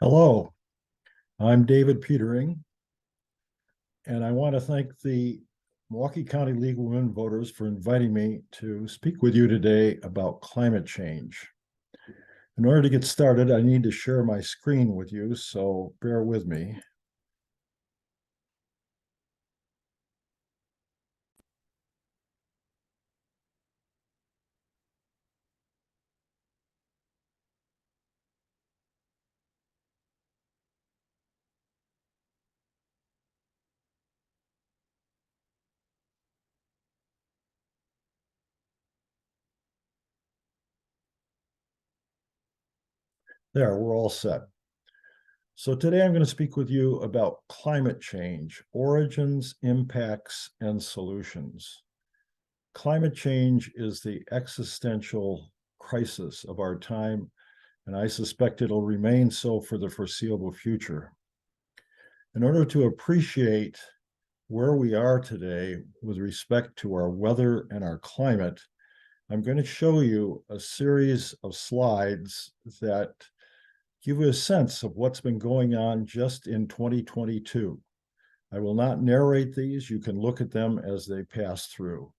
Hello, I'm David Petering, and I want to thank the Milwaukee County League of Women Voters for inviting me to speak with you today about climate change. In order to get started, I need to share my screen with you, so bear with me. There, we're all set. So today I'm going to speak with you about climate change, origins, impacts, and solutions. Climate change is the existential crisis of our time, and I suspect it'll remain so for the foreseeable future. In order to appreciate where we are today with respect to our weather and our climate, I'm going to show you a series of slides that give you a sense of what's been going on just in 2022. I will not narrate these. You can look at them as they pass through.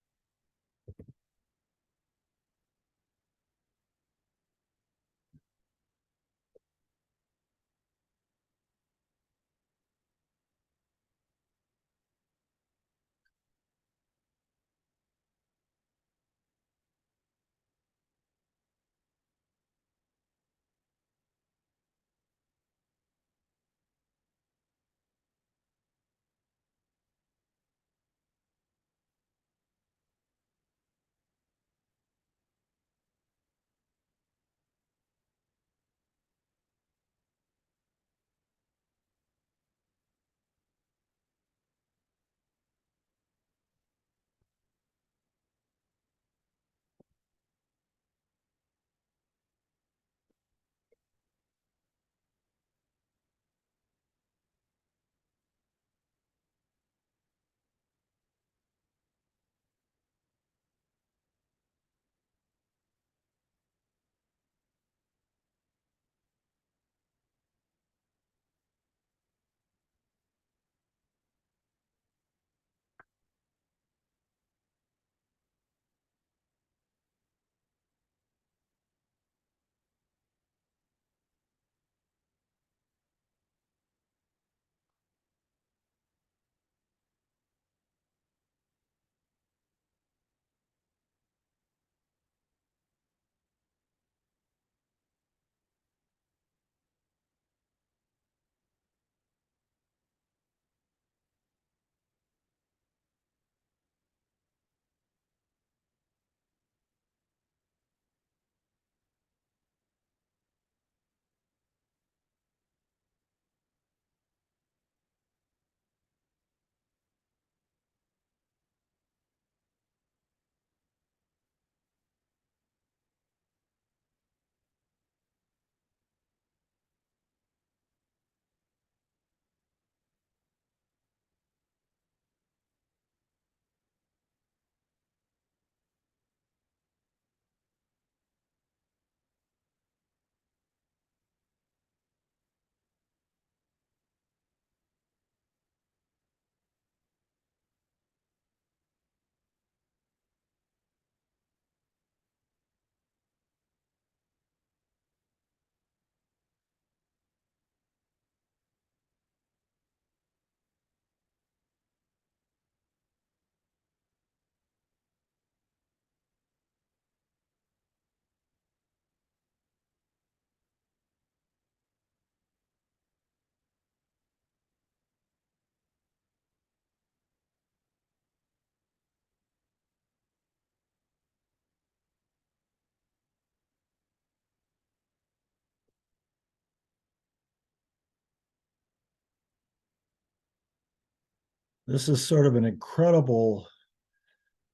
This is sort of an incredible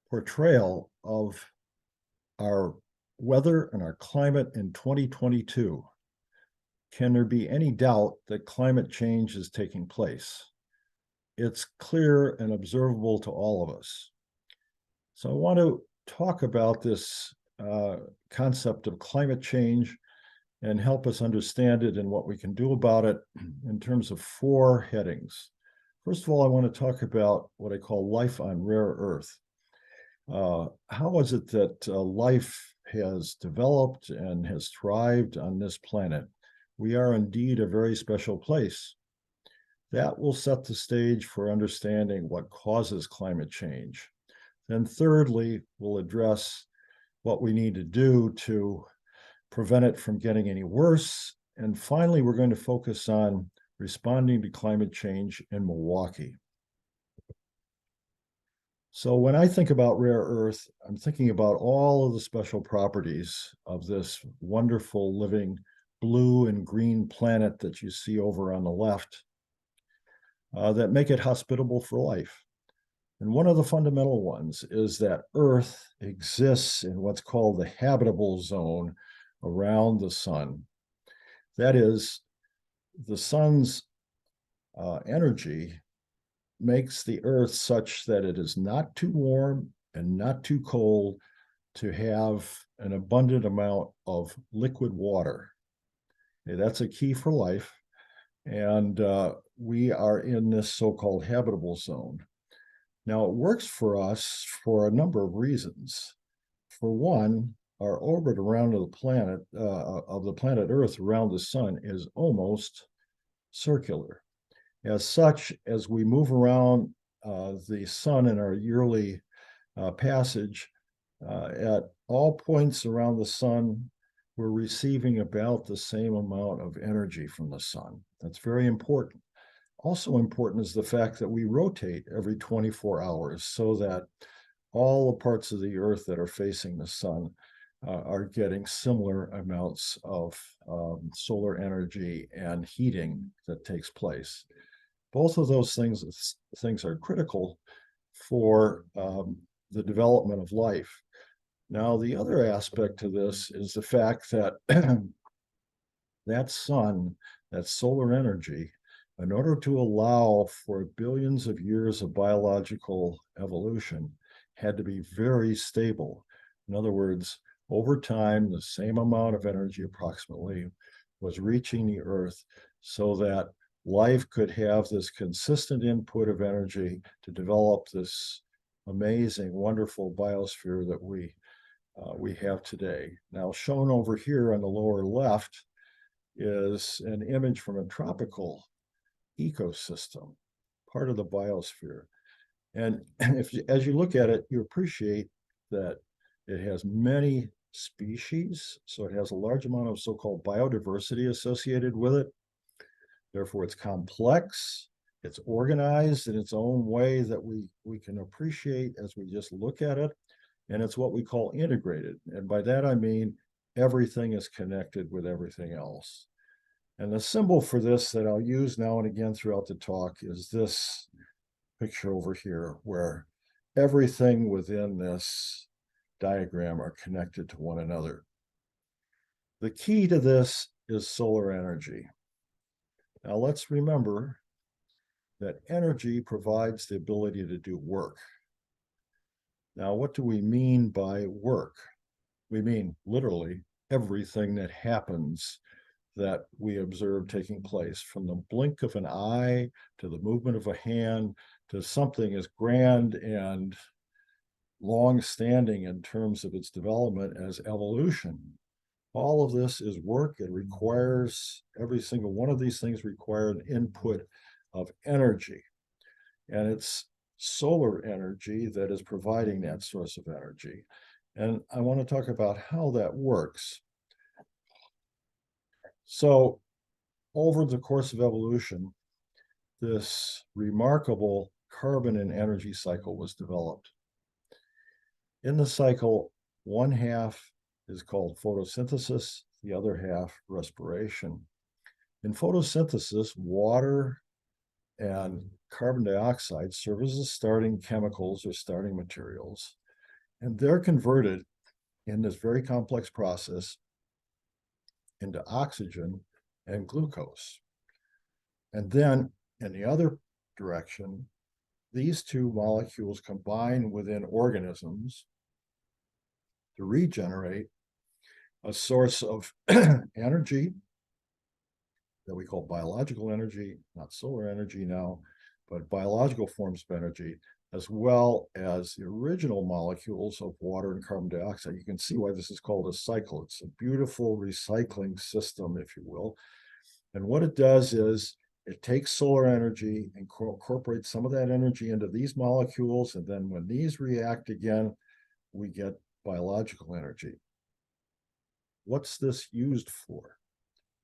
portrayal of our weather and our climate in 2022. Can there be any doubt that climate change is taking place? It's clear and observable to all of us. So I want to talk about this concept of climate change and help us understand it and what we can do about it in terms of 4 headings. First of all, I want to talk about what I call life on rare earth. How is it that life has developed and has thrived on this planet? We are indeed a very special place. That will set the stage for understanding what causes climate change. Then thirdly, we'll address what we need to do to prevent it from getting any worse. And finally, we're going to focus on responding to climate change in Milwaukee. So when I think about rare earth, I'm thinking about all of the special properties of this wonderful living blue and green planet that you see over on the left that make it hospitable for life. And one of the fundamental ones is that Earth exists in what's called the habitable zone around the sun. That is, the sun's energy makes the Earth such that it is not too warm and not too cold to have an abundant amount of liquid water. Okay, that's a key for life. And we are in this so-called habitable zone. Now, it works for us for a number of reasons. For one, our orbit around the planet of the planet Earth around the sun is almost circular. As such, as we move around the sun in our yearly passage, at all points around the sun, we're receiving about the same amount of energy from the sun. That's very important. Also important is the fact that we rotate every 24 hours so that all the parts of the Earth that are facing the sun are getting similar amounts of solar energy and heating that takes place. Both of those things are critical for the development of life. Now, the other aspect to this is the fact that that sun, that solar energy, in order to allow for billions of years of biological evolution, had to be very stable. In other words, over time, the same amount of energy approximately was reaching the Earth so that life could have this consistent input of energy to develop this amazing, wonderful biosphere that we have today. Now, shown over here on the lower left is an image from a tropical ecosystem, part of the biosphere. And as you look at it, you appreciate that it has many species, so it has a large amount of so-called biodiversity associated with it. Therefore, it's complex, it's organized in its own way that we can appreciate as we just look at it. And it's what we call integrated. And by that, I mean everything is connected with everything else. And the symbol for this that I'll use now and again throughout the talk is this picture over here, where everything within this diagram are connected to one another. The key to this is solar energy. Now, let's remember that energy provides the ability to do work. Now, what do we mean by work? We mean literally everything that happens that we observe taking place, from the blink of an eye to the movement of a hand to something as grand and long-standing in terms of its development as evolution. All of this is work. It requires, every single one of these things require an input of energy. And it's solar energy that is providing that source of energy. And I want to talk about how that works. So over the course of evolution, this remarkable carbon and energy cycle was developed. In the cycle, one half is called photosynthesis, the other half respiration. In photosynthesis, water and carbon dioxide serve as the starting chemicals or starting materials, and they're converted in this very complex process into oxygen and glucose. And then in the other direction, these two molecules combine within organisms to regenerate a source of energy that we call biological energy, not solar energy now, but biological forms of energy, as well as the original molecules of water and carbon dioxide. You can see why this is called a cycle. It's a beautiful recycling system, if you will. And what it does is it takes solar energy and incorporates some of that energy into these molecules. And then when these react again, we get biological energy. What's this used for?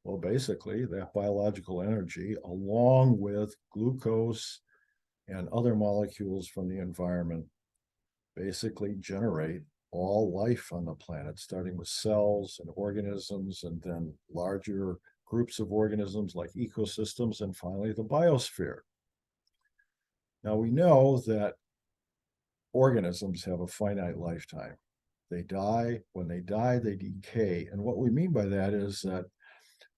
Well, basically, that biological energy, along with glucose and other molecules from the environment, basically generate all life on the planet, starting with cells and organisms, and then larger groups of organisms like ecosystems, and finally the biosphere. Now, we know that organisms have a finite lifetime. They die. When they die, they decay. And what we mean by that is that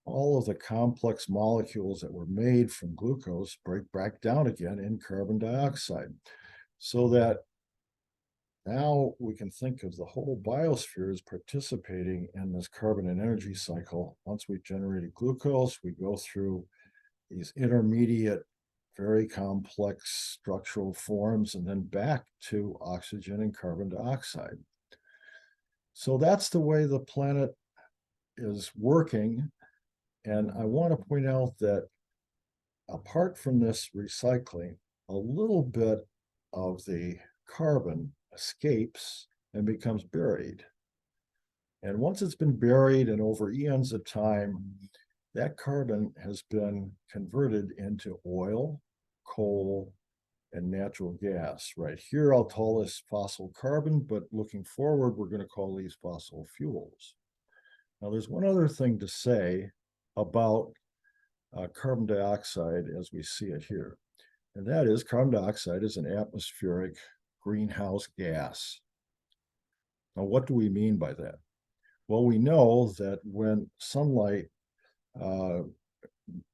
all of the complex molecules that were made from glucose break back down again in carbon dioxide. So that now we can think of the whole biosphere as participating in this carbon and energy cycle. Once we've generated glucose, we go through these intermediate, very complex structural forms, and then back to oxygen and carbon dioxide. So that's the way the planet is working. And I want to point out that apart from this recycling, a little bit of the carbon escapes and becomes buried. And once it's been buried and over eons of time, that carbon has been converted into oil, coal, and natural gas. Right here, I'll call this fossil carbon, but looking forward, we're going to call these fossil fuels. Now, there's one other thing to say about carbon dioxide as we see it here. And that is carbon dioxide is an atmospheric greenhouse gas. Now, what do we mean by that? Well, we know that when sunlight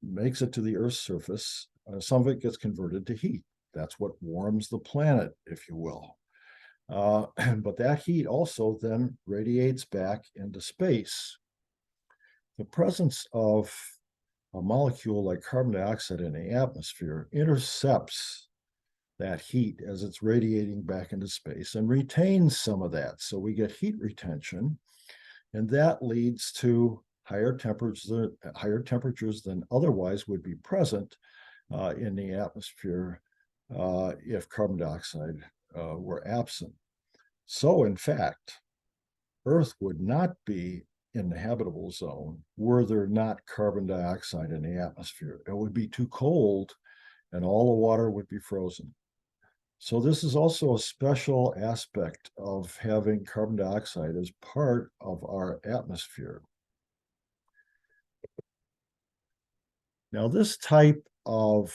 makes it to the Earth's surface, some of it gets converted to heat. That's what warms the planet, if you will. But that heat also then radiates back into space. The presence of a molecule like carbon dioxide in the atmosphere intercepts that heat as it's radiating back into space and retains some of that. So we get heat retention, and that leads to higher temperatures than otherwise would be present in the atmosphere if carbon dioxide were absent. So in fact, Earth would not be in the habitable zone were there not carbon dioxide in the atmosphere. It would be too cold and all the water would be frozen. So this is also a special aspect of having carbon dioxide as part of our atmosphere. Now, this type of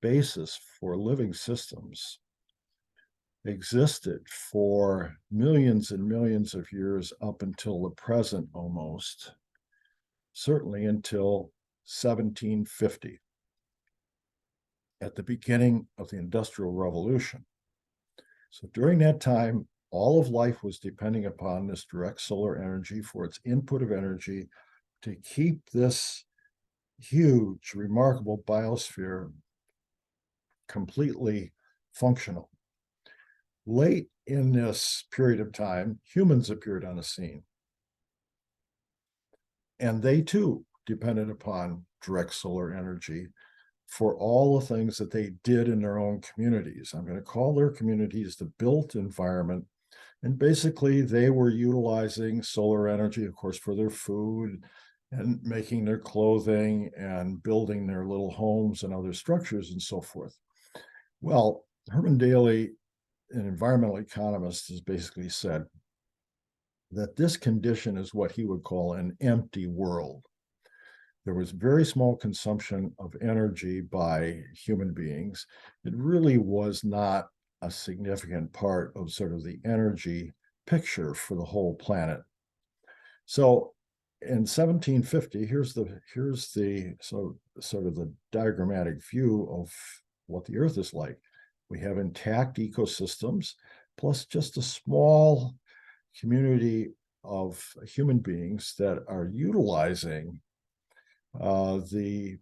basis for living systems existed for millions and millions of years up until the present almost, certainly until 1750, at the beginning of the Industrial Revolution. So during that time, all of life was depending upon this direct solar energy for its input of energy to keep this huge, remarkable biosphere completely functional. Late in this period of time, humans appeared on the scene. And they too depended upon direct solar energy for all the things that they did in their own communities. I'm going to call their communities the built environment. And basically, they were utilizing solar energy, of course, for their food and making their clothing and building their little homes and other structures and so forth. Well, Herman Daly, an environmental economist, has basically said that this condition is what he would call an empty world. There was very small consumption of energy by human beings. It really was not a significant part of sort of the energy picture for the whole planet. So in 1750, here's the sort of the diagrammatic view of what the Earth is like. We have intact ecosystems, plus just a small community of human beings that are utilizing these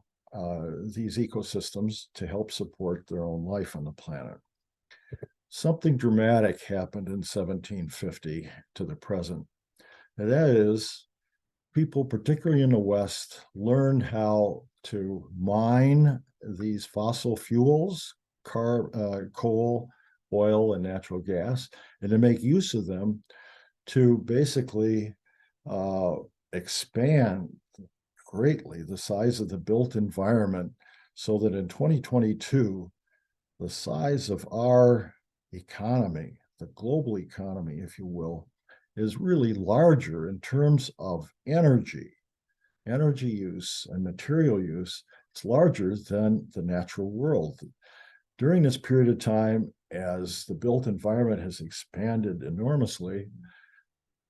ecosystems to help support their own life on the planet. Something dramatic happened in 1750 to the present, and that is people, particularly in the West, learned how to mine these fossil fuels, coal, oil, and natural gas, and to make use of them to basically expand greatly the size of the built environment, so that in 2022, the size of our economy, the global economy, if you will, is really larger in terms of energy use and material use. It's larger than the natural world. During this period of time, as the built environment has expanded enormously,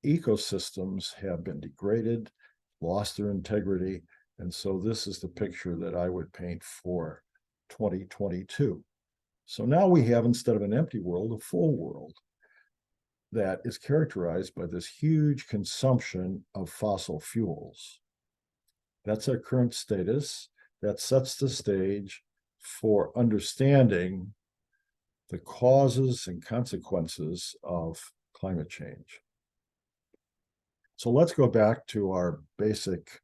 ecosystems have been degraded, lost their integrity. And so this is the picture that I would paint for 2022. So now we have, instead of an empty world, a full world that is characterized by this huge consumption of fossil fuels. That's our current status. That sets the stage for understanding the causes and consequences of climate change. So let's go back to our basic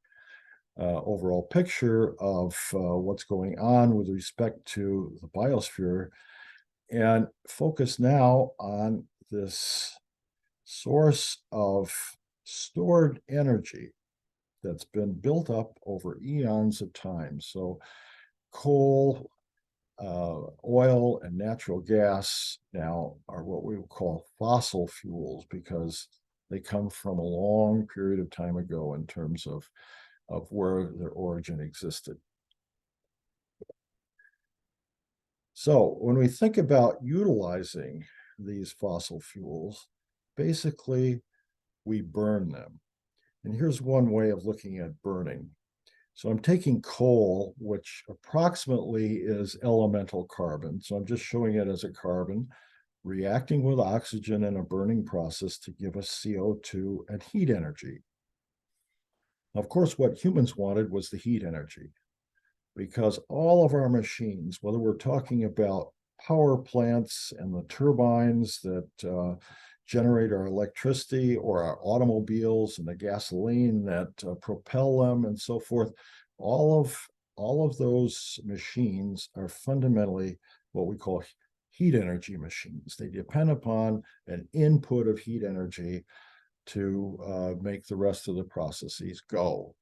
overall picture of what's going on with respect to the biosphere, and focus now on this source of stored energy that's been built up over eons of time. So coal, oil, and natural gas now are what we would call fossil fuels, because they come from a long period of time ago in terms of where their origin existed. So when we think about utilizing these fossil fuels, basically we burn them. And here's one way of looking at burning. So I'm taking coal, which approximately is elemental carbon. So I'm just showing it as a carbon, reacting with oxygen in a burning process to give us CO2 and heat energy. Of course, what humans wanted was the heat energy, because all of our machines, whether we're talking about power plants and the turbines that generate our electricity, or our automobiles and the gasoline that propel them and so forth, all of those machines are fundamentally what we call heat energy machines. They depend upon an input of heat energy to make the rest of the processes go.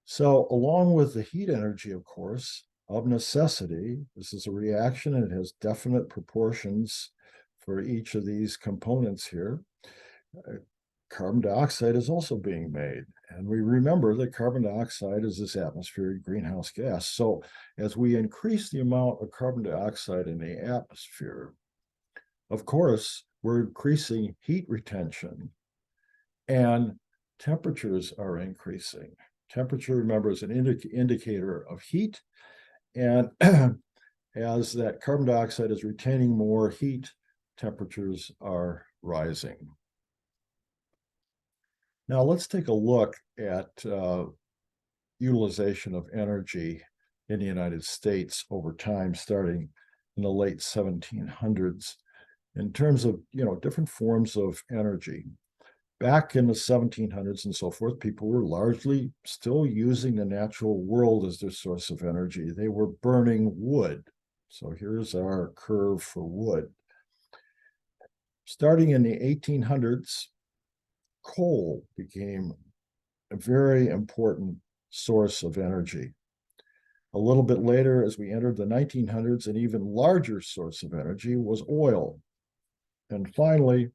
So along with the heat energy, of course, of necessity, this is a reaction, and it has definite proportions for each of these components here. Carbon dioxide is also being made. And we remember that carbon dioxide is this atmospheric greenhouse gas. So as we increase the amount of carbon dioxide in the atmosphere, of course, we're increasing heat retention, and temperatures are increasing. Temperature, remember, is an indicator of heat. And as that carbon dioxide is retaining more heat, temperatures are rising. Now let's take a look at utilization of energy in the United States over time, starting in the late 1700s, in terms of different forms of energy. Back in the 1700s and so forth, people were largely still using the natural world as their source of energy. They were burning wood. So here's our curve for wood. Starting in the 1800s, coal became a very important source of energy. A little bit later, as we entered the 1900s, an even larger source of energy was oil. And finally,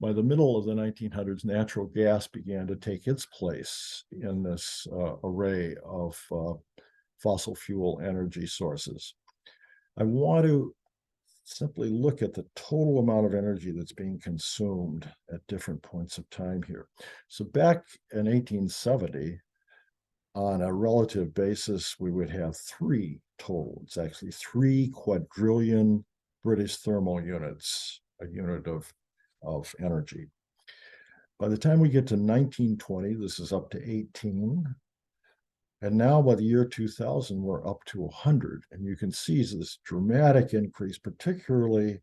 by the middle of the 1900s, natural gas began to take its place in this array of fossil fuel energy sources. I want to simply look at the total amount of energy that's being consumed at different points of time here. So back in 1870, on a relative basis, we would have three total. It's actually 3 quadrillion British thermal units, a unit of energy. By the time we get to 1920, this is up to 18. And now by the year 2000, we're up to 100. And you can see this dramatic increase, particularly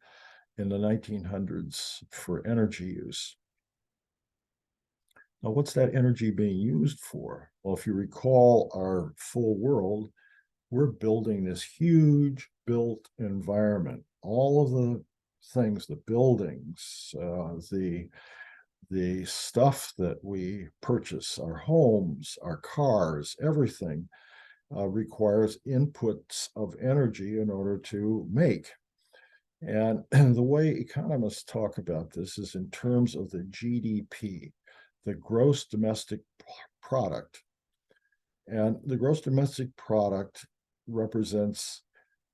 in the 1900s for energy use. Now, what's that energy being used for? Well, if you recall our full world, we're building this huge built environment. All of the things, the buildings, the stuff that we purchase, our homes, our cars, everything requires inputs of energy in order to make. And the way economists talk about this is in terms of the GDP, the gross domestic product. And the gross domestic product represents,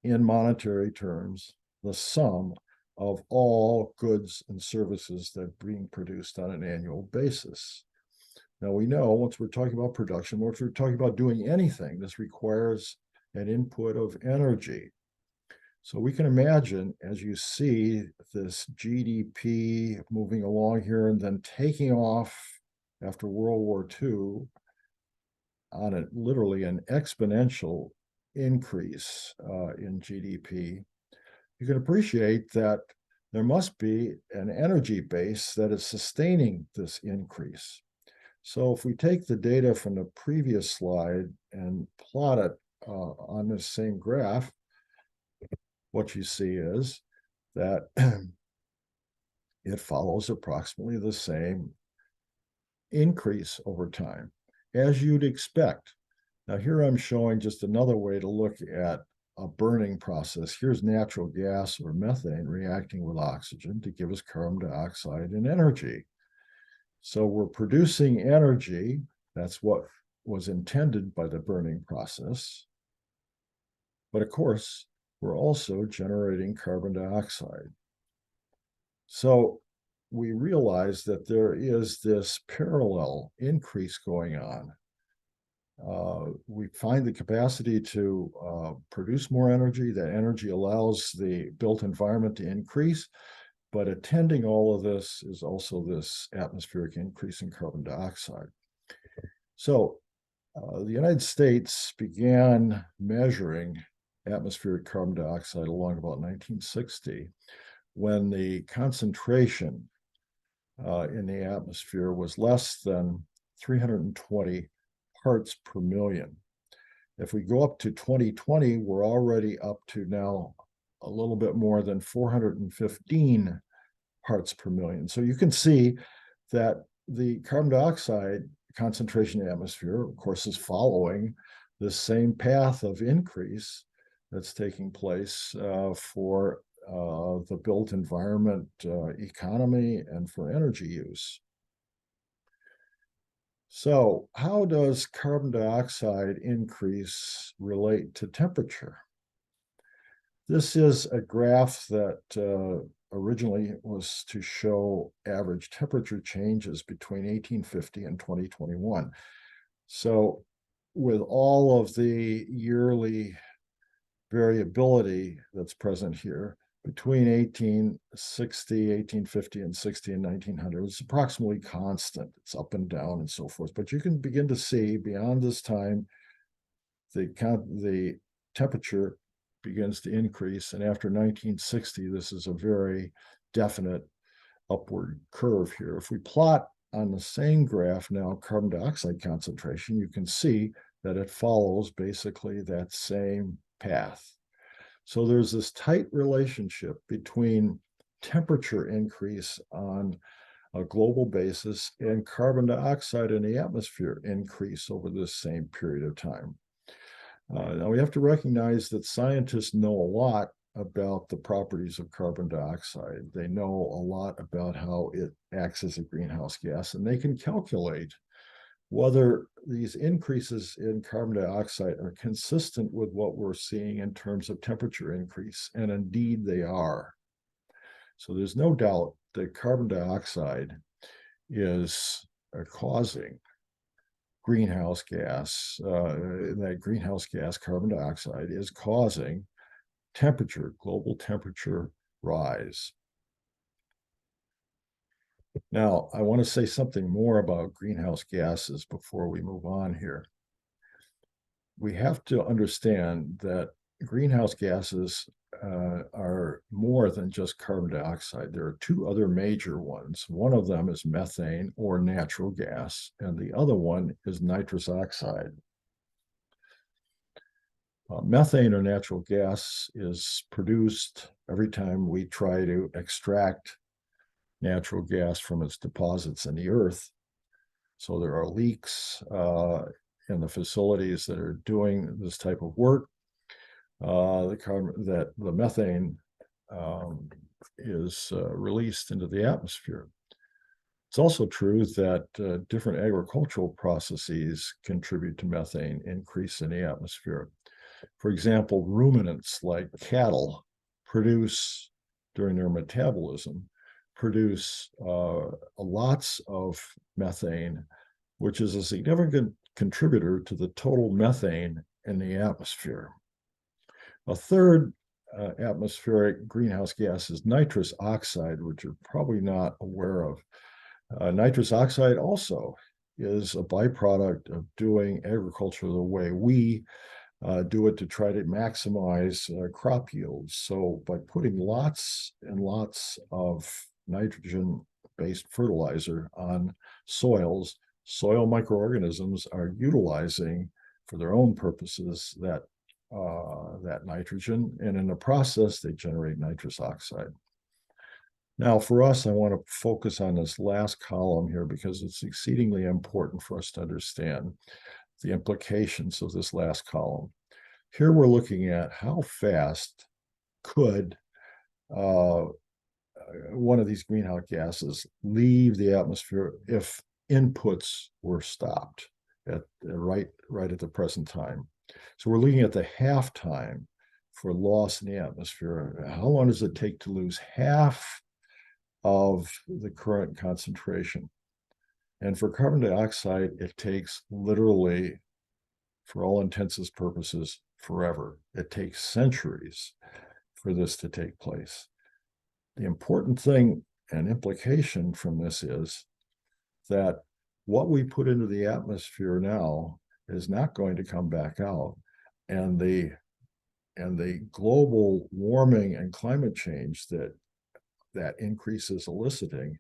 in monetary terms, the sum of all goods and services that are being produced on an annual basis. Now, we know once we're talking about production, once we're talking about doing anything, this requires an input of energy. So we can imagine, as you see this GDP moving along here and then taking off after World War II on literally an exponential increase in GDP, you can appreciate that there must be an energy base that is sustaining this increase. So if we take the data from the previous slide and plot it on this same graph, what you see is that it follows approximately the same increase over time, as you'd expect. Now, here I'm showing just another way to look at a burning process. Here's natural gas or methane reacting with oxygen to give us carbon dioxide and energy. So we're producing energy. That's what was intended by the burning process. But of course, we're also generating carbon dioxide. So we realize that there is this parallel increase going on. We find the capacity to produce more energy. That energy allows the built environment to increase, but attending all of this is also this atmospheric increase in carbon dioxide. So the United States began measuring atmospheric carbon dioxide along about 1960, when the concentration in the atmosphere was less than 320 parts per million. If we go up to 2020, we're already up to now a little bit more than 415 parts per million. So you can see that the carbon dioxide concentration in the atmosphere, of course, is following the same path of increase that's taking place for the built environment economy and for energy use. So how does carbon dioxide increase relate to temperature? This is a graph that originally was to show average temperature changes between 1850 and 2021. So with all of the yearly variability that's present here, between 1860, 1850, and 60 and 1900, it's approximately constant. It's up and down and so forth. But you can begin to see beyond this time, the temperature begins to increase. And after 1960, this is a very definite upward curve here. If we plot on the same graph now carbon dioxide concentration, you can see that it follows basically that same path. So there's this tight relationship between temperature increase on a global basis and carbon dioxide in the atmosphere increase over this same period of time. Now we have to recognize that scientists know a lot about the properties of carbon dioxide. They know a lot about how it acts as a greenhouse gas, and they can calculate whether these increases in carbon dioxide are consistent with what we're seeing in terms of temperature increase, and indeed they are. So there's no doubt that carbon dioxide is causing greenhouse gas, that greenhouse gas, carbon dioxide, is causing global temperature rise. Now, I want to say something more about greenhouse gases before we move on here. We have to understand that greenhouse gases are more than just carbon dioxide. There are two other major ones. One of them is methane or natural gas, and the other one is nitrous oxide. Methane or natural gas is produced every time we try to extract natural gas from its deposits in the earth. So there are leaks in the facilities that are doing this type of work. The methane is released into the atmosphere. It's also true that different agricultural processes contribute to methane increase in the atmosphere. For example, ruminants like cattle produce, during their metabolism, produce lots of methane, which is a significant contributor to the total methane in the atmosphere. A third atmospheric greenhouse gas is nitrous oxide, which you're probably not aware of. Nitrous oxide also is a byproduct of doing agriculture the way we do it to try to maximize crop yields. So by putting lots and lots of nitrogen-based fertilizer on soils, soil microorganisms are utilizing for their own purposes that nitrogen, and in the process, they generate nitrous oxide. Now, for us, I want to focus on this last column here because it's exceedingly important for us to understand the implications of this last column. Here we're looking at how fast could one of these greenhouse gases leave the atmosphere if inputs were stopped right at the present time. So we're looking at the half time for loss in the atmosphere. How long does it take to lose half of the current concentration? And for carbon dioxide, it takes literally, for all intents and purposes, forever. It takes centuries for this to take place. The important thing and implication from this is that what we put into the atmosphere now is not going to come back out. And the global warming and climate change that increase is eliciting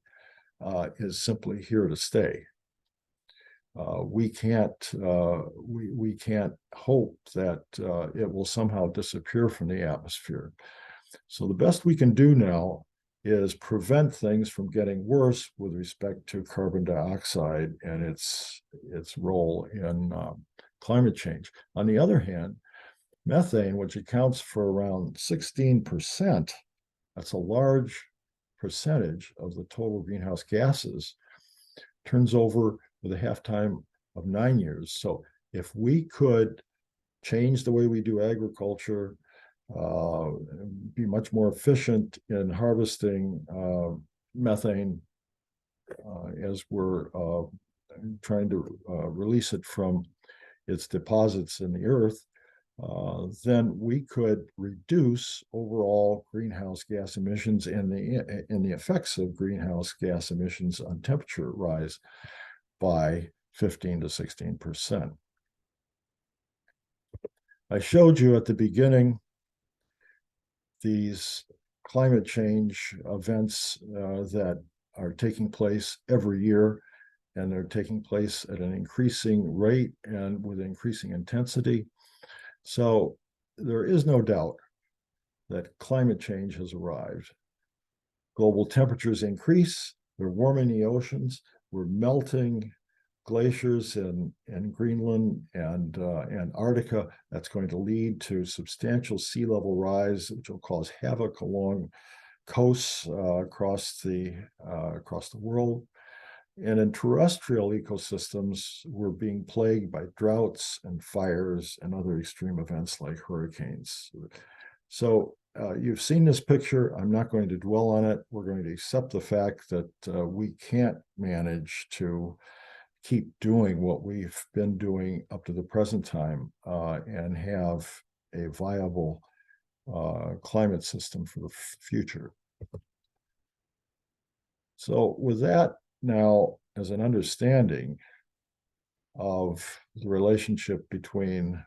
is simply here to stay. We can't hope that it will somehow disappear from the atmosphere. So the best we can do now is prevent things from getting worse with respect to carbon dioxide and its role in climate change. On the other hand, methane, which accounts for around 16%, that's a large percentage of the total greenhouse gases, turns over with a half-time of 9 years. So if we could change the way we do agriculture, be much more efficient in harvesting methane as we're trying to release it from its deposits in the earth, then we could reduce overall greenhouse gas emissions and the effects of greenhouse gas emissions on temperature rise by 15 to 16%. I showed you at the beginning these climate change events that are taking place every year, and they're taking place at an increasing rate and with increasing intensity. So there is no doubt that climate change has arrived. Global temperatures increase, they're warming the oceans, we're melting glaciers in Greenland and Antarctica. That's going to lead to substantial sea level rise, which will cause havoc along coasts across the world. And in terrestrial ecosystems, we're being plagued by droughts and fires and other extreme events like hurricanes. So you've seen this picture. I'm not going to dwell on it. We're going to accept the fact that we can't manage to keep doing what we've been doing up to the present time and have a viable climate system for the future. So with that now as an understanding of the relationship between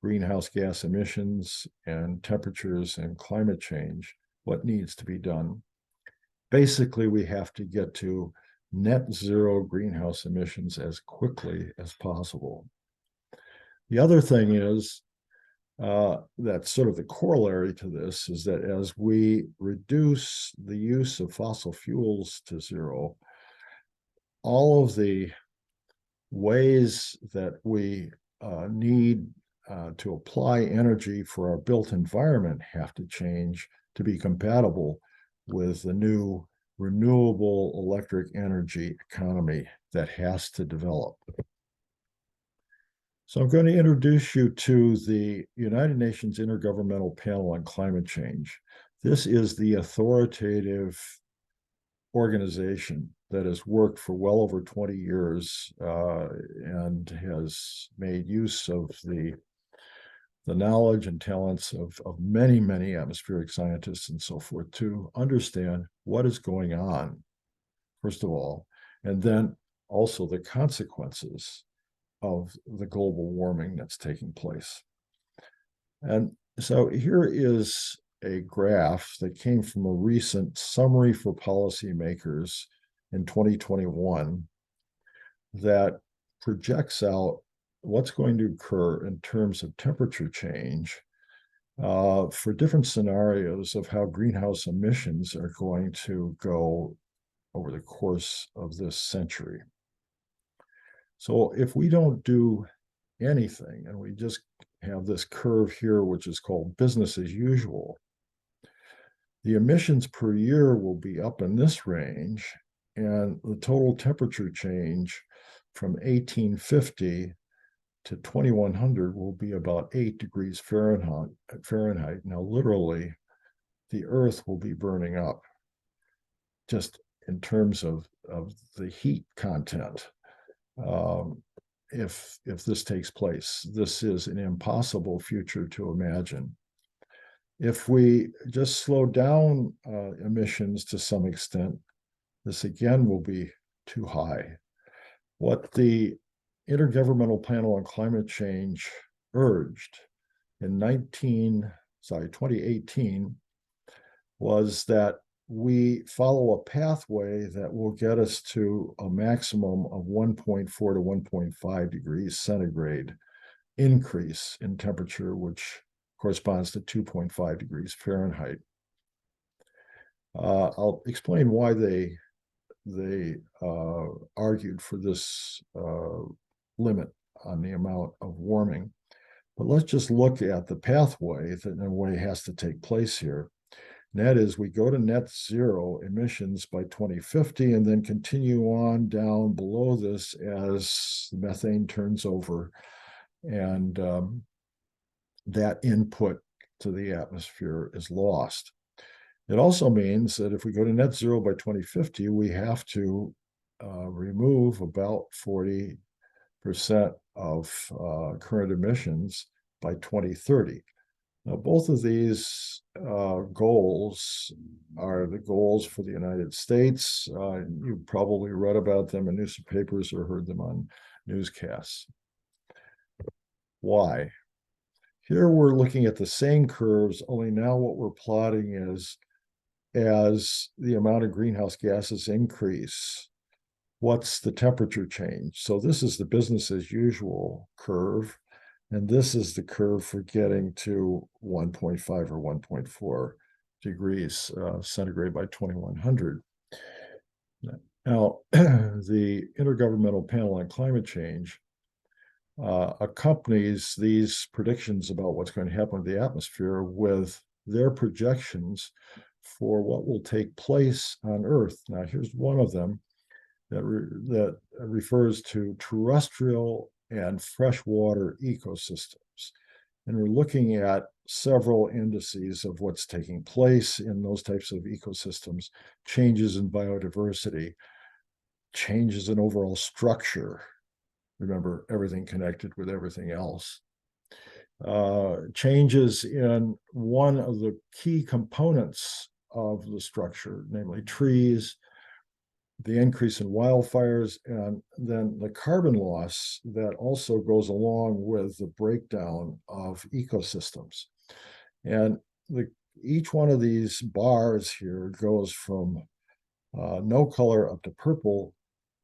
greenhouse gas emissions and temperatures and climate change, what needs to be done? Basically, we have to get to net zero greenhouse emissions as quickly as possible. The other thing is that's sort of the corollary to this is that as we reduce the use of fossil fuels to zero, all of the ways that we need to apply energy for our built environment have to change to be compatible with the new renewable electric energy economy that has to develop. So I'm going to introduce you to the United Nations Intergovernmental Panel on Climate Change. This is the authoritative organization that has worked for well over 20 years and has made use of the knowledge and talents of many, many atmospheric scientists and so forth to understand what is going on, first of all, and then also the consequences of the global warming that's taking place. And so here is a graph that came from a recent summary for policymakers in 2021 that projects out what's going to occur in terms of temperature change for different scenarios of how greenhouse emissions are going to go over the course of this century. So if we don't do anything and we just have this curve here, which is called business as usual, the emissions per year will be up in this range, and the total temperature change from 1850 to 2100 will be about 8 degrees Fahrenheit. Now, literally, the Earth will be burning up just in terms of the heat content. If this takes place, this is an impossible future to imagine. If we just slow down emissions to some extent, this again will be too high. What the Intergovernmental Panel on Climate Change urged in 2018 was that we follow a pathway that will get us to a maximum of 1.4 to 1.5 degrees centigrade increase in temperature, which corresponds to 2.5 degrees Fahrenheit. I'll explain why they argued for this limit on the amount of warming. But let's just look at the pathway that in a way has to take place here. And that is, we go to net zero emissions by 2050 and then continue on down below this as the methane turns over and that input to the atmosphere is lost. It also means that if we go to net zero by 2050, we have to remove about 40% of current emissions by 2030. Now, both of these goals are the goals for the United States. You probably read about them in newspapers or heard them on newscasts. Why? Here we're looking at the same curves, only now what we're plotting is as the amount of greenhouse gases increase, what's the temperature change? So this is the business as usual curve, and this is the curve for getting to 1.5 or 1.4 degrees centigrade by 2100. Now, the Intergovernmental Panel on Climate Change accompanies these predictions about what's going to happen to the atmosphere with their projections for what will take place on Earth. Now, here's one of them that refers to terrestrial and freshwater ecosystems. And we're looking at several indices of what's taking place in those types of ecosystems, changes in biodiversity, changes in overall structure. Remember, everything connected with everything else. Changes in one of the key components of the structure, namely trees, the increase in wildfires, and then the carbon loss that also goes along with the breakdown of ecosystems. And each one of these bars here goes from no color up to purple,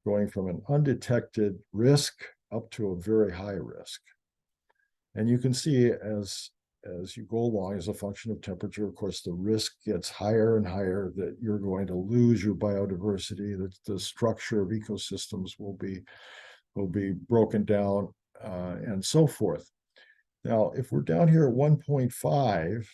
going from an undetected risk up to a very high risk. And you can see as you go along, as a function of temperature, of course, the risk gets higher and higher that you're going to lose your biodiversity, that the structure of ecosystems will be broken down, and so forth. Now, if we're down here at 1.5,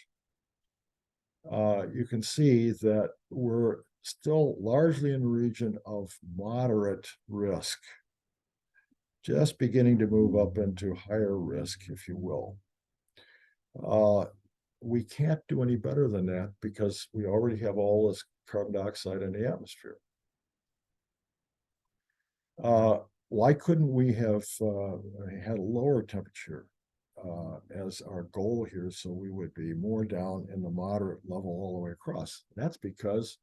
you can see that we're still largely in the region of moderate risk, just beginning to move up into higher risk, if you will. We can't do any better than that because we already have all this carbon dioxide in the atmosphere. Why couldn't we have had a lower temperature as our goal here, so we would be more down in the moderate level all the way across? That's because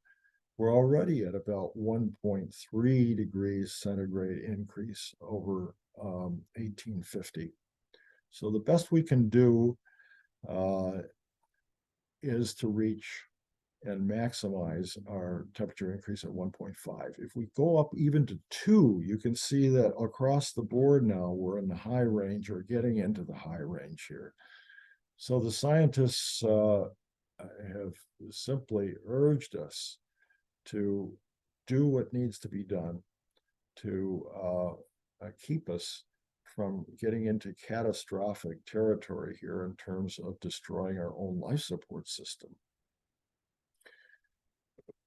we're already at about 1.3 degrees centigrade increase over 1850. So the best we can do is to reach and maximize our temperature increase at 1.5. If we go up even to 2, you can see that across the board now we're in the high range or getting into the high range here. So the scientists have simply urged us to do what needs to be done to keep us from getting into catastrophic territory here in terms of destroying our own life support system.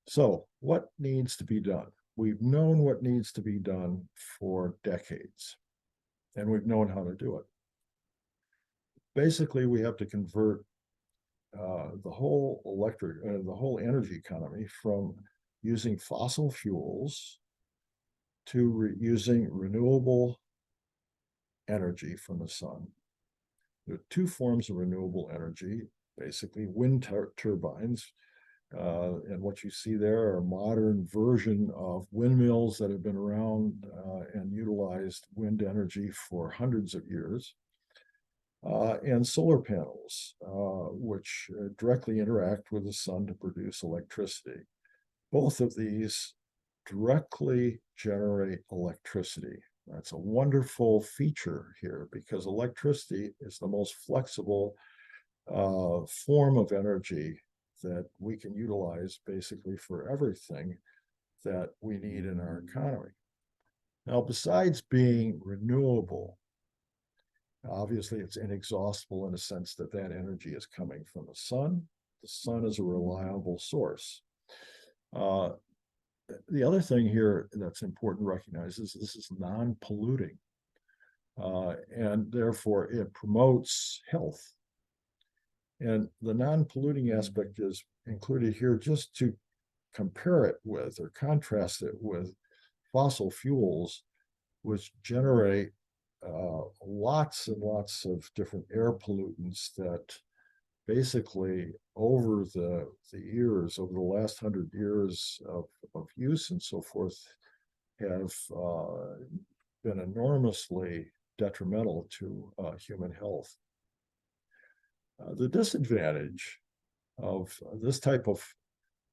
So what needs to be done? We've known what needs to be done for decades, and we've known how to do it. Basically, we have to convert the whole energy economy from using fossil fuels to using renewable energy from the sun. There are 2 forms of renewable energy, basically wind turbines. And what you see there are a modern version of windmills that have been around and utilized wind energy for hundreds of years, and solar panels, which directly interact with the sun to produce electricity. Both of these directly generate electricity. That's a wonderful feature here because electricity is the most flexible form of energy that we can utilize basically for everything that we need in our economy. Now, besides being renewable, obviously it's inexhaustible in a sense that that energy is coming from the sun. The sun is a reliable source. The other thing here that's important to recognize is this is non-polluting, and therefore it promotes health. And the non-polluting aspect is included here just to compare it with or contrast it with fossil fuels, which generate lots and lots of different air pollutants that basically over the years, over the last 100 years of use and so forth, have been enormously detrimental to human health. The disadvantage of this type of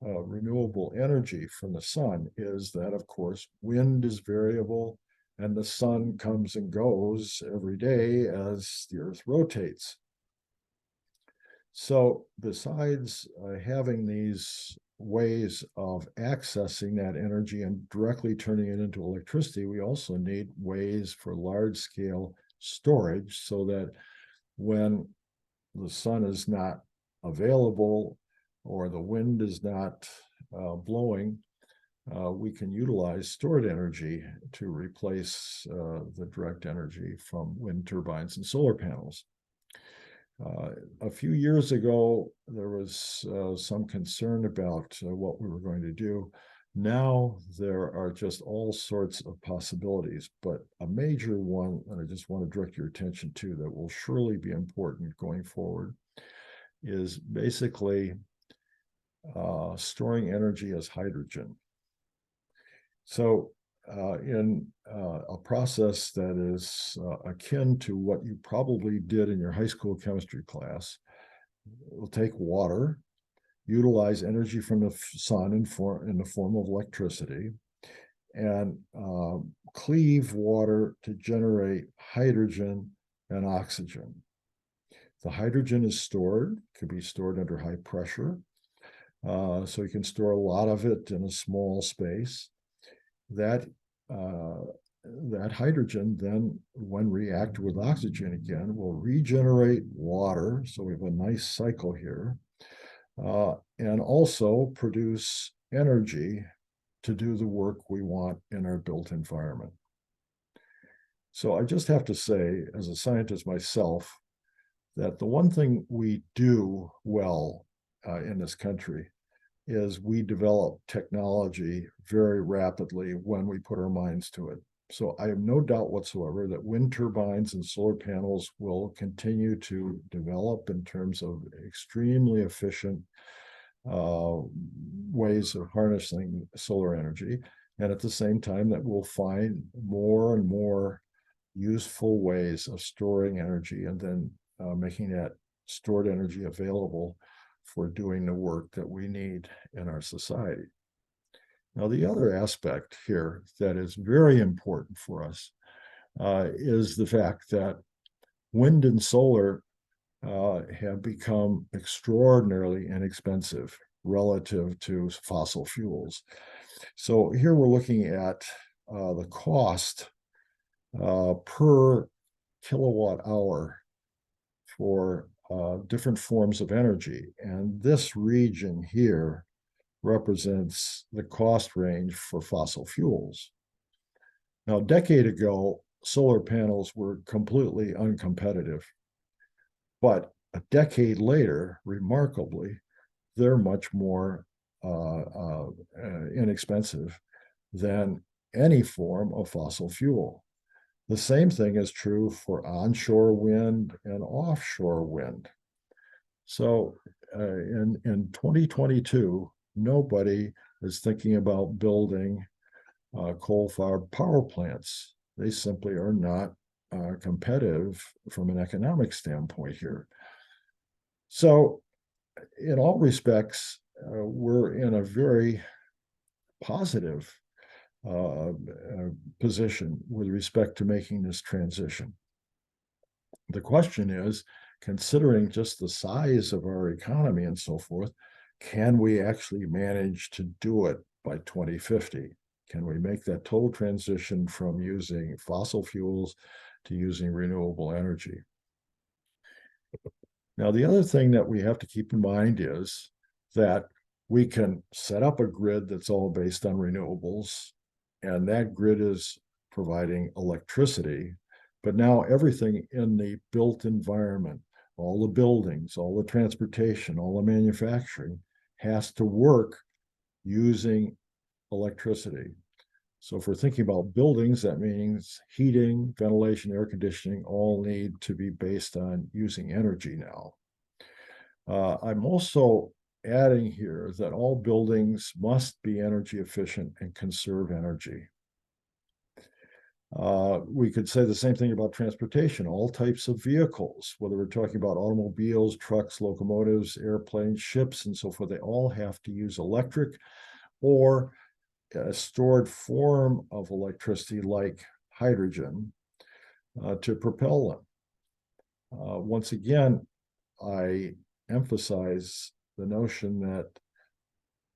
renewable energy from the sun is that, of course, wind is variable and the sun comes and goes every day as the earth rotates. So besides having these ways of accessing that energy and directly turning it into electricity, we also need ways for large-scale storage so that when the sun is not available or the wind is not blowing, we can utilize stored energy to replace the direct energy from wind turbines and solar panels. A few years ago, there was some concern about what we were going to do. Now there are just all sorts of possibilities, but a major one that I just want to direct your attention to that will surely be important going forward is basically storing energy as hydrogen. So in a process that is akin to what you probably did in your high school chemistry class, we'll take water, utilize energy from the sun in the form of electricity, and cleave water to generate hydrogen and oxygen. The hydrogen is stored, could be stored under high pressure. So you can store a lot of it in a small space. That hydrogen then, when reacted with oxygen again, will regenerate water. So we have a nice cycle here, and also produce energy to do the work we want in our built environment. So I just have to say, as a scientist myself, that the one thing we do well in this country is we develop technology very rapidly when we put our minds to it. So I have no doubt whatsoever that wind turbines and solar panels will continue to develop in terms of extremely efficient ways of harnessing solar energy. And at the same time, that we'll find more and more useful ways of storing energy and then making that stored energy available for doing the work that we need in our society. Now, the other aspect here that is very important for us is the fact that wind and solar have become extraordinarily inexpensive relative to fossil fuels. So here we're looking at the cost per kilowatt hour for different forms of energy. And this region here represents the cost range for fossil fuels. Now, a decade ago, solar panels were completely uncompetitive. But a decade later, remarkably, they're much more inexpensive than any form of fossil fuel. The same thing is true for onshore wind and offshore wind. So in 2022, nobody is thinking about building coal-fired power plants. They simply are not competitive from an economic standpoint here. So in all respects, we're in a very positive position with respect to making this transition. The question is, considering just the size of our economy and so forth, can we actually manage to do it by 2050? Can we make that total transition from using fossil fuels to using renewable energy? Now, the other thing that we have to keep in mind is that we can set up a grid that's all based on renewables, and that grid is providing electricity. But now everything in the built environment, all the buildings, all the transportation, all the manufacturing has to work using electricity. So if we're thinking about buildings, that means heating, ventilation, air conditioning all need to be based on using energy now. I'm also adding here that all buildings must be energy efficient and conserve energy. We could say the same thing about transportation, all types of vehicles, whether we're talking about automobiles, trucks, locomotives, airplanes, ships, and so forth, they all have to use electric or a stored form of electricity like hydrogen to propel them. Once again, I emphasize the notion that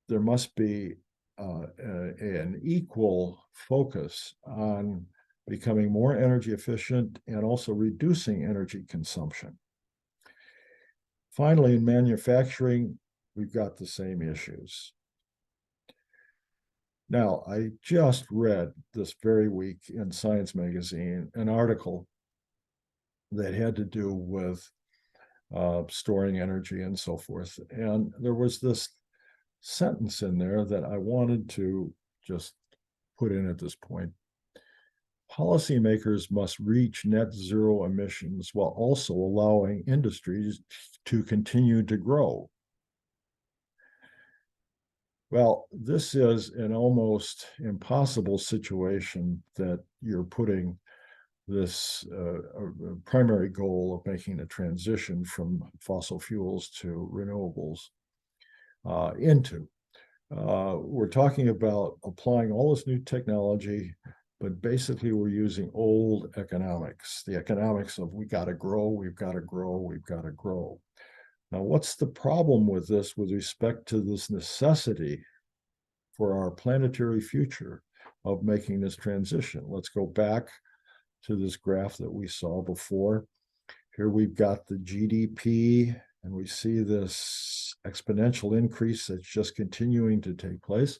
there must be an equal focus on becoming more energy efficient and also reducing energy consumption. Finally, in manufacturing, we've got the same issues. Now, I just read this very week in Science magazine an article that had to do with storing energy and so forth. And there was this sentence in there that I wanted to just put in at this point. Policymakers must reach net zero emissions while also allowing industries to continue to grow. Well, this is an almost impossible situation that you're putting this primary goal of making a transition from fossil fuels to renewables into. We're talking about applying all this new technology, but basically we're using old economics, the economics of we got to grow, we've got to grow, we've got to grow. Now, what's the problem with this with respect to this necessity for our planetary future of making this transition? Let's go back to this graph that we saw before. Here we've got the GDP, and we see this exponential increase that's just continuing to take place.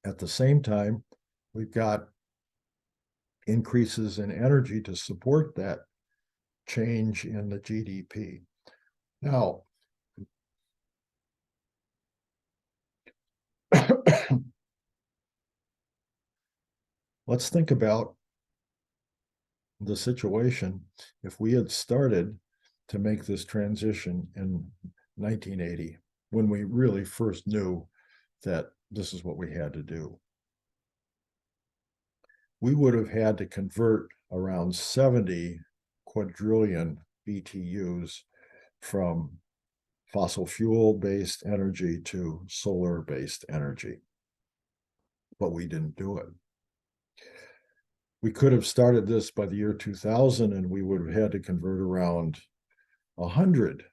At the same time, we've got increases in energy to support that change in the GDP. Now, let's think about the situation if we had started to make this transition in 1980, when we really first knew that this is what we had to do. We would have had to convert around 70 quadrillion BTUs from fossil fuel-based energy to solar-based energy, but we didn't do it. We could have started this by the year 2000, and we would have had to convert around 100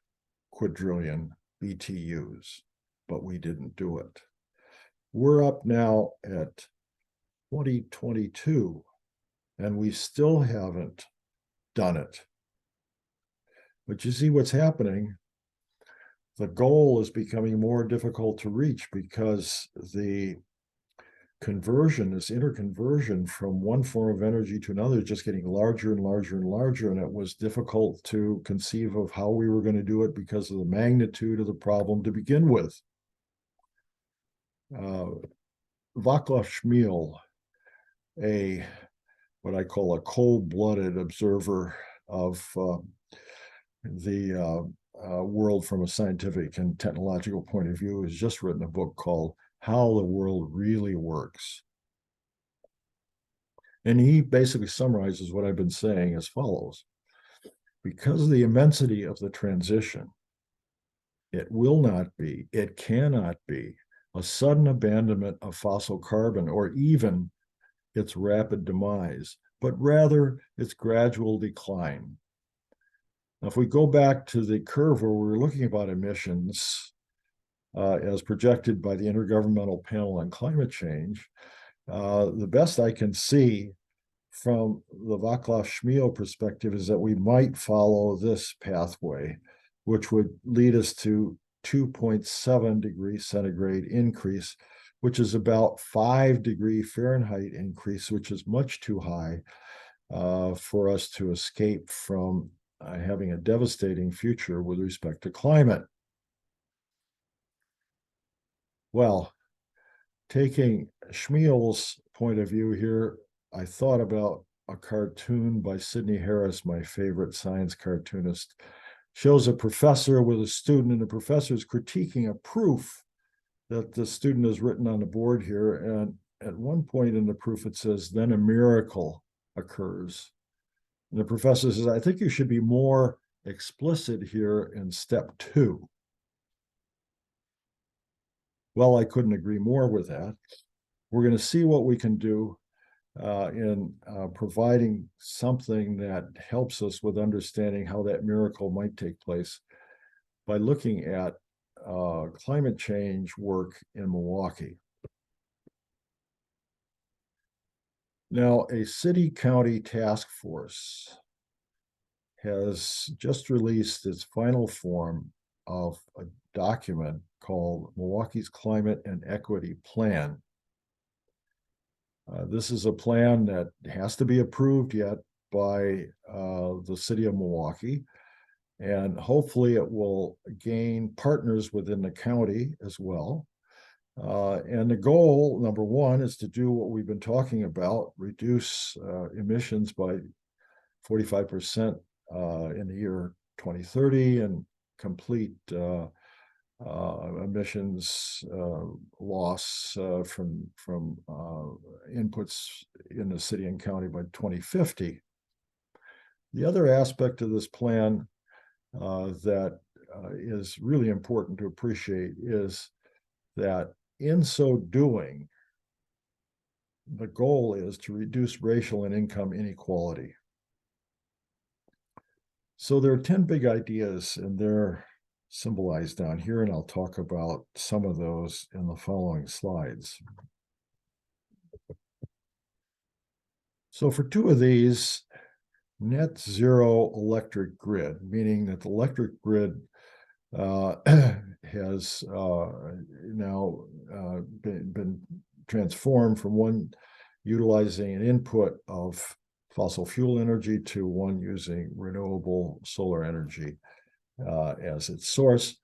quadrillion BTUs, but we didn't do it. We're up now at 2022, and we still haven't done it. But you see what's happening. The goal is becoming more difficult to reach because the conversion, this interconversion from one form of energy to another, is just getting larger and larger and larger. And it was difficult to conceive of how we were going to do it because of the magnitude of the problem to begin with. Vaclav Smil, what I call a cold-blooded observer of the world from a scientific and technological point of view, has just written a book called How the World Really Works. And he basically summarizes what I've been saying as follows. Because of the immensity of the transition, it will not be, it cannot be a sudden abandonment of fossil carbon or even its rapid demise, but rather its gradual decline. Now, if we go back to the curve where we were looking about emissions as projected by the Intergovernmental Panel on Climate Change, the best I can see from the Vaclav Smil perspective is that we might follow this pathway, which would lead us to 2.7 degrees centigrade increase, which is about 5 degrees Fahrenheit increase, which is much too high for us to escape from having a devastating future with respect to climate. Well, taking Smil's point of view here, I thought about a cartoon by Sidney Harris, my favorite science cartoonist. Shows a professor with a student, and the professor is critiquing a proof that the student has written on the board here. And at one point in the proof, it says, then a miracle occurs. And the professor says, I think you should be more explicit here in step 2. Well, I couldn't agree more with that. We're going to see what we can do in providing something that helps us with understanding how that miracle might take place by looking at climate change work in Milwaukee. Now, a city-county task force has just released its final form of a document called Milwaukee's Climate and Equity Plan. This is a plan that has to be approved yet by the city of Milwaukee, and hopefully it will gain partners within the county as well. And the goal, number one, is to do what we've been talking about, reduce emissions by 45% in the year 2030 and complete emissions loss from inputs in the city and county by 2050. The other aspect of this plan that is really important to appreciate is that in so doing, the goal is to reduce racial and income inequality. So there are 10 big ideas, and they're symbolized down here, and I'll talk about some of those in the following slides. So for two of these, net zero electric grid, meaning that the electric grid has now been transformed from one utilizing an input of fossil fuel energy to one using renewable solar energy as its source.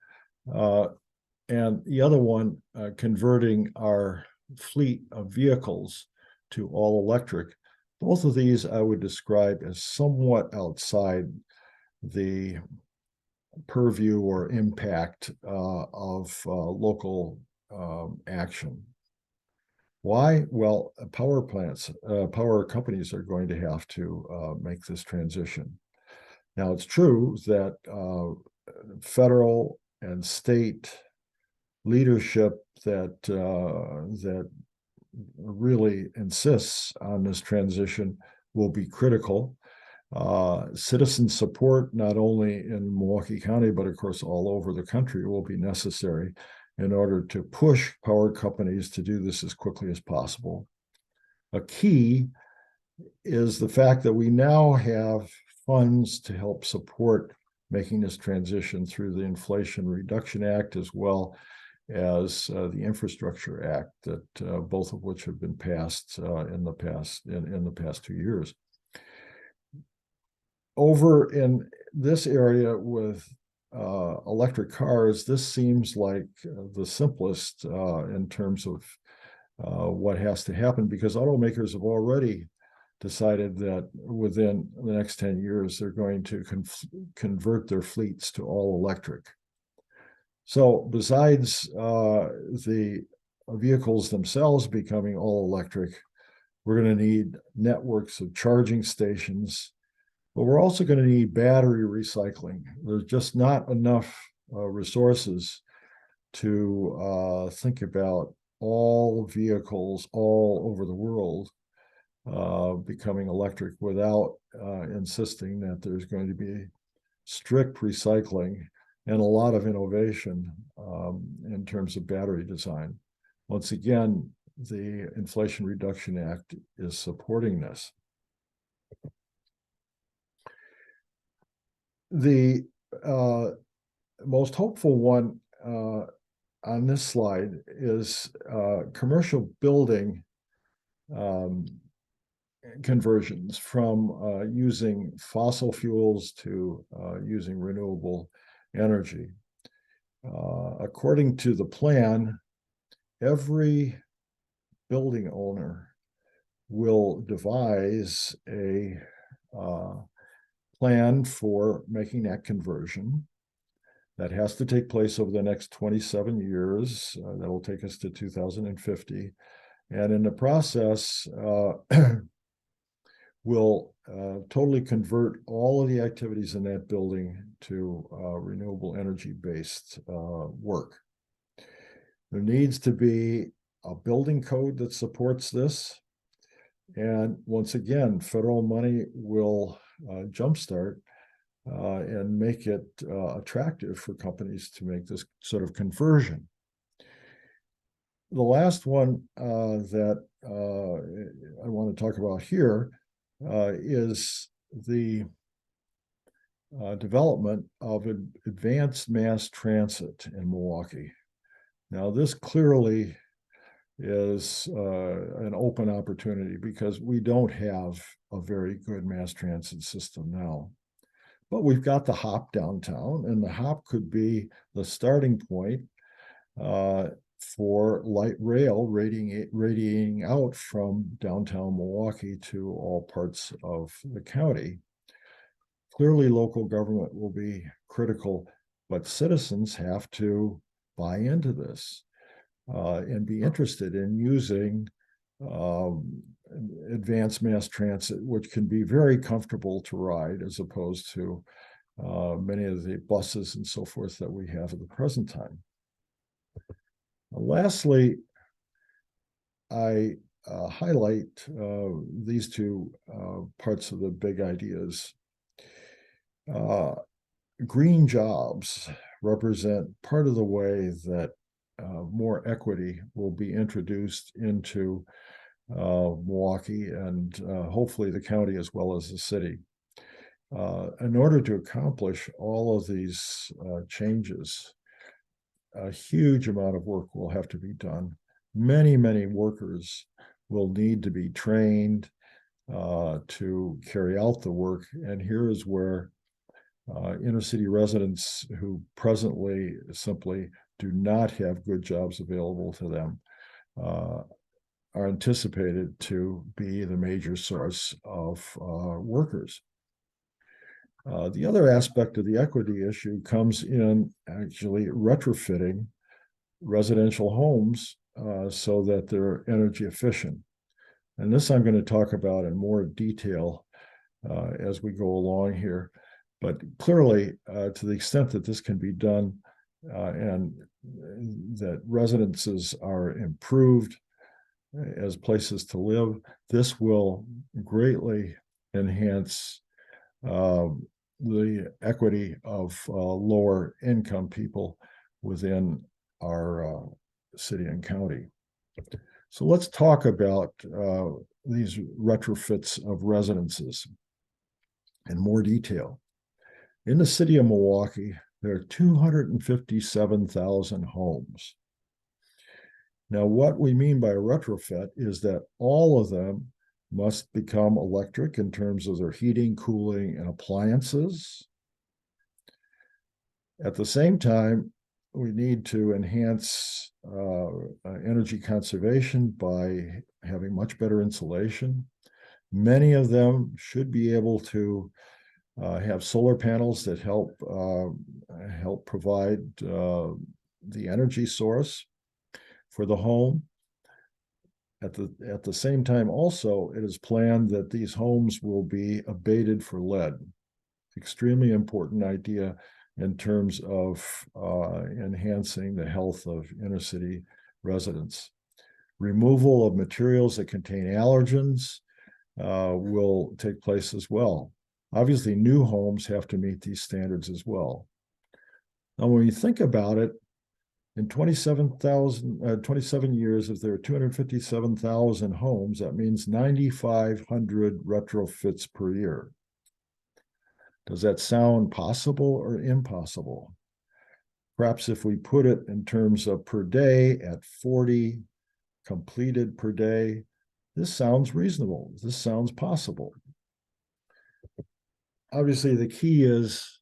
And the other one, converting our fleet of vehicles to all electric. Both of these I would describe as somewhat outside the purview or impact of local action. Why? Well, power plants, power companies are going to have to make this transition. Now, it's true that federal and state leadership that really insists on this transition will be critical. Citizen support, not only in Milwaukee County, but of course all over the country, will be necessary in order to push power companies to do this as quickly as possible. A key is the fact that we now have funds to help support making this transition through the Inflation Reduction Act, as well as the Infrastructure Act, that both of which have been passed in the past 2 years. Over in this area with electric cars, this seems like the simplest in terms of what has to happen, because automakers have already decided that within the next 10 years, they're going to convert their fleets to all electric. So besides the vehicles themselves becoming all electric, we're going to need networks of charging stations, but we're also going to need battery recycling. There's just not enough resources to think about all vehicles all over the world becoming electric without insisting that there's going to be strict recycling and a lot of innovation in terms of battery design. Once again, the Inflation Reduction Act is supporting this. The most hopeful one on this slide is commercial building conversions from using fossil fuels to using renewable energy. According to the plan, every building owner will devise a plan for making that conversion. That has to take place over the next 27 years. That will take us to 2050. And in the process, will totally convert all of the activities in that building to renewable energy-based work. There needs to be a building code that supports this. And once again, federal money will jumpstart and make it attractive for companies to make this sort of conversion. The last one that I want to talk about here is the development of advanced mass transit in Milwaukee. Now, this clearly is an open opportunity because we don't have a very good mass transit system now. But we've got the HOP downtown, and the HOP could be the starting point for light rail radiating out from downtown Milwaukee to all parts of the county. Clearly, local government will be critical, but citizens have to buy into this and be interested in using advanced mass transit, which can be very comfortable to ride as opposed to many of the buses and so forth that we have at the present time. Lastly, I highlight these two parts of the big ideas. Green jobs represent part of the way that more equity will be introduced into Milwaukee and hopefully the county as well as the city. In order to accomplish all of these changes, a huge amount of work will have to be done. Many, many workers will need to be trained to carry out the work. And here is where inner city residents who presently simply do not have good jobs available to them are anticipated to be the major source of workers. The other aspect of the equity issue comes in actually retrofitting residential homes so that they're energy efficient. And this I'm going to talk about in more detail as we go along here. But clearly, to the extent that this can be done and that residences are improved as places to live, this will greatly enhance the equity of lower income people within our city and county. So let's talk about these retrofits of residences in more detail. In the city of Milwaukee, there are 257,000 homes. Now, what we mean by a retrofit is that all of them must become electric in terms of their heating, cooling, and appliances. At the same time, we need to enhance energy conservation by having much better insulation. Many of them should be able to have solar panels that help provide the energy source for the home. At the same time, also, it is planned that these homes will be abated for lead. Extremely important idea in terms of enhancing the health of inner city residents. Removal of materials that contain allergens will take place as well. Obviously, new homes have to meet these standards as well. Now, when you think about it, in 27 years, if there are 257,000 homes, that means 9,500 retrofits per year. Does that sound possible or impossible? Perhaps if we put it in terms of per day at 40 completed per day, this sounds reasonable. This sounds possible. Obviously, the key is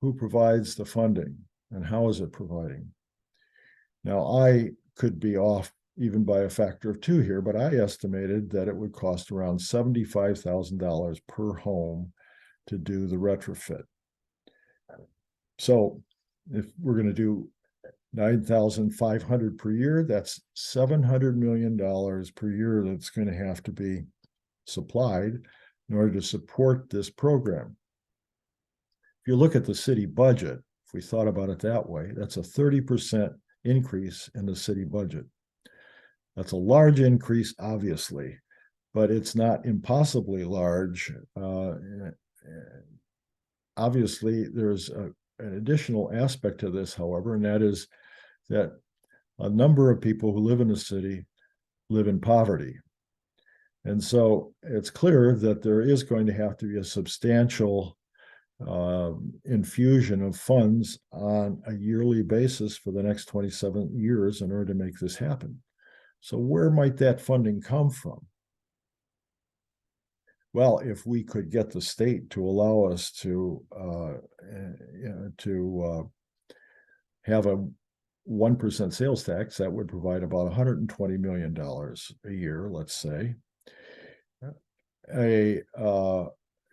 who provides the funding and how is it providing? Now, I could be off even by a factor of 2 here, but I estimated that it would cost around $75,000 per home to do the retrofit. So if we're going to do 9,500 per year, that's $700 million per year that's going to have to be supplied in order to support this program. If you look at the city budget, if we thought about it that way, that's a 30% increase in the city budget. That's a large increase, obviously, but it's not impossibly large. Obviously, there's an additional aspect to this, however, and that is that a number of people who live in the city live in poverty. And so it's clear that there is going to have to be a substantial infusion of funds on a yearly basis for the next 27 years in order to make this happen. So where might that funding come from? Well, if we could get the state to allow us to have a 1% sales tax, that would provide about $120 million a year, let's say.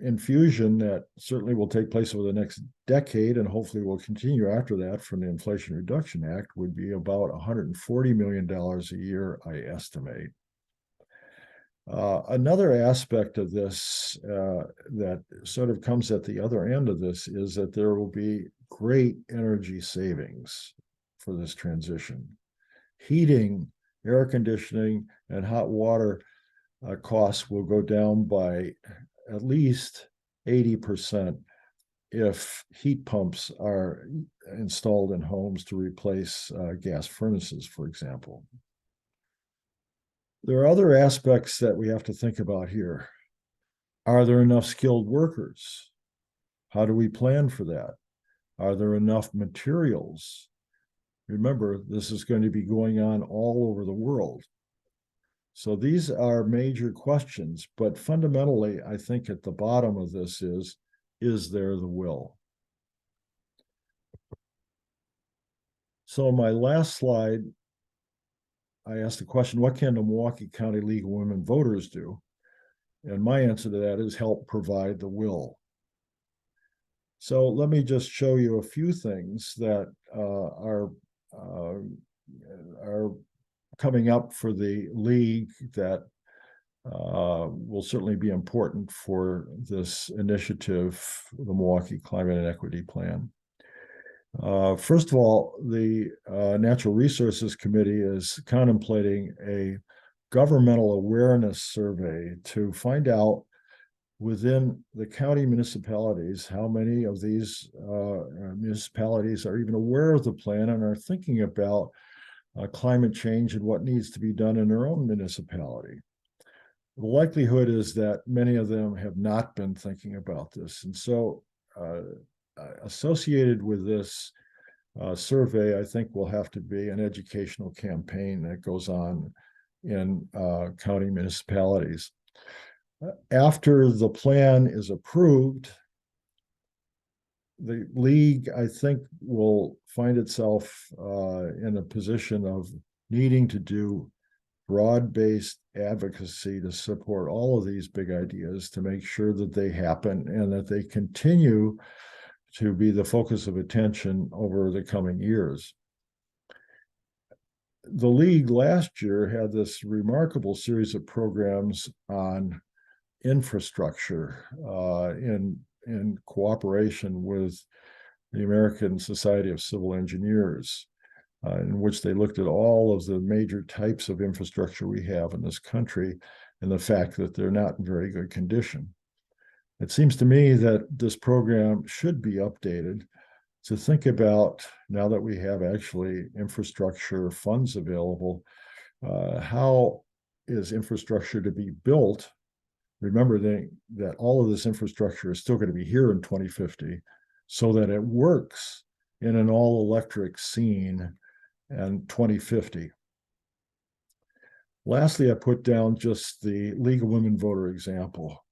infusion that certainly will take place over the next decade and hopefully will continue after that from the Inflation Reduction Act would be about $140 million a year, I estimate. Another aspect of this that sort of comes at the other end of this is that there will be great energy savings for this transition. Heating, air conditioning, and hot water costs will go down by at least 80% if heat pumps are installed in homes to replace gas furnaces, for example. There are other aspects that we have to think about here. Are there enough skilled workers? How do we plan for that? Are there enough materials? Remember, this is going to be going on all over the world. So these are major questions, but fundamentally, I think at the bottom of this is there the will? So my last slide, I asked the question, what can the Milwaukee County League of Women Voters do? And my answer to that is help provide the will. So let me just show you a few things that are coming up for the league that will certainly be important for this initiative, the Milwaukee Climate and Equity Plan. First of all, the Natural Resources Committee is contemplating a governmental awareness survey to find out within the county municipalities how many of these municipalities are even aware of the plan and are thinking about climate change and what needs to be done in their own municipality. The likelihood is that many of them have not been thinking about this. And so associated with this survey, I think will have to be an educational campaign that goes on in county municipalities. After the plan is approved, the league, I think, will find itself in a position of needing to do broad-based advocacy to support all of these big ideas to make sure that they happen and that they continue to be the focus of attention over the coming years. The league last year had this remarkable series of programs on infrastructure in cooperation with the American Society of Civil Engineers, in which they looked at all of the major types of infrastructure we have in this country and the fact that they're not in very good condition. It seems to me that this program should be updated to think about, now that we have actually infrastructure funds available, how is infrastructure to be built? Remember that all of this infrastructure is still going to be here in 2050 so that it works in an all-electric scene in 2050. Lastly, I put down just the League of Women Voter example.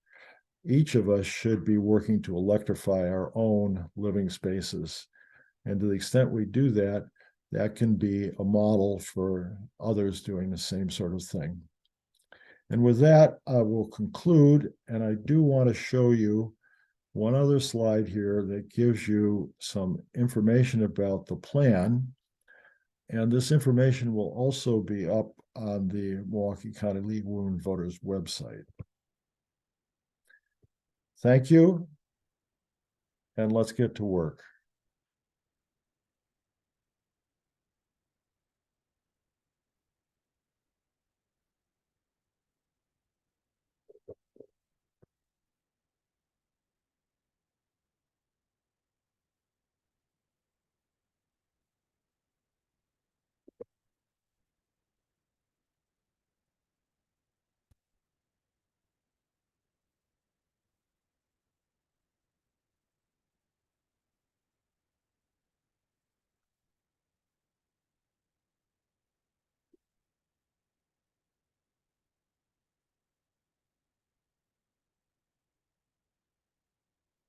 Each of us should be working to electrify our own living spaces. And to the extent we do that, that can be a model for others doing the same sort of thing. And with that, I will conclude, and I do want to show you one other slide here that gives you some information about the plan. And this information will also be up on the Milwaukee County League of Women Voters website. Thank you, and let's get to work.